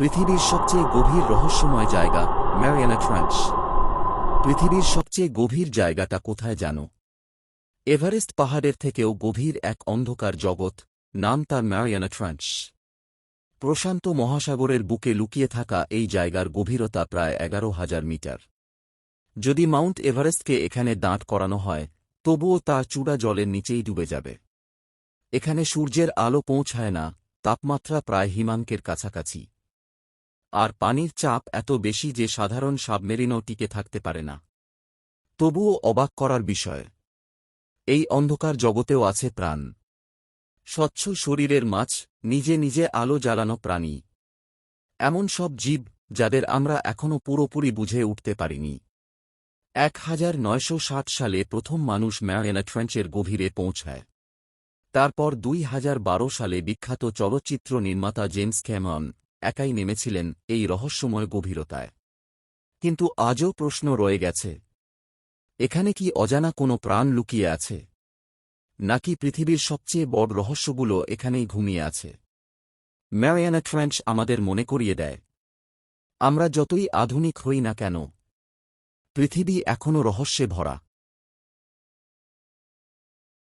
পৃথিবীর সবচেয়ে গভীর রহস্যময় জায়গা ম্যারিয়ানা ট্রেঞ্চ। পৃথিবীর সবচেয়ে গভীর জায়গাটা কোথায় জানো? এভারেস্ট পাহাড়ের থেকেও গভীর এক অন্ধকার জগৎ, নাম তার ম্যারিয়ানা ট্রেঞ্চ। প্রশান্ত মহাসাগরের বুকে লুকিয়ে থাকা এই জায়গার গভীরতা প্রায় 11,000 মিটার। যদি মাউন্ট এভারেস্টকে এখানে দাঁড় করানো হয়, তবুও তা চূড়া জলের নিচেই ডুবে যাবে। এখানে সূর্যের আলো পৌঁছায় না, তাপমাত্রা প্রায় হিমাঙ্কের কাছাকাছি। আর পানির চাপ এত বেশি যে সাধারণ সাবমেরিনও টিকে থাকতে পারে না। তবুও অবাক করার বিষয়, এই অন্ধকার জগতেও আছে প্রাণ। স্বচ্ছ শরীরের মাছ, নিজে নিজে আলো জ্বালানো প্রাণী। এমন সব জীব যাদের আমরা এখনও পুরোপুরি বুঝে উঠতে পারিনি। 1960 সালে প্রথম মানুষ ম্যারিয়ানা ট্রেঞ্চের গভীরে পৌঁছায়। তারপর 2012 সালে বিখ্যাত চলচ্চিত্র নির্মাতা জেমস ক্যামেরন একাই নেমেছিলেন এই রহস্যময় গভীরতায়। কিন্তু আজও প্রশ্ন রয়ে গেছে, এখানে কি অজানা কোনো প্রাণ লুকিয়ে আছে? নাকি পৃথিবীর সবচেয়ে বড় রহস্যগুলো এখানেই ঘুমিয়ে আছে? ম্যারিয়ানা ট্রেঞ্চ আমাদের মনে করিয়ে দেয়, আমরা যতই আধুনিক হই না কেন, পৃথিবী এখনও রহস্যে ভরা।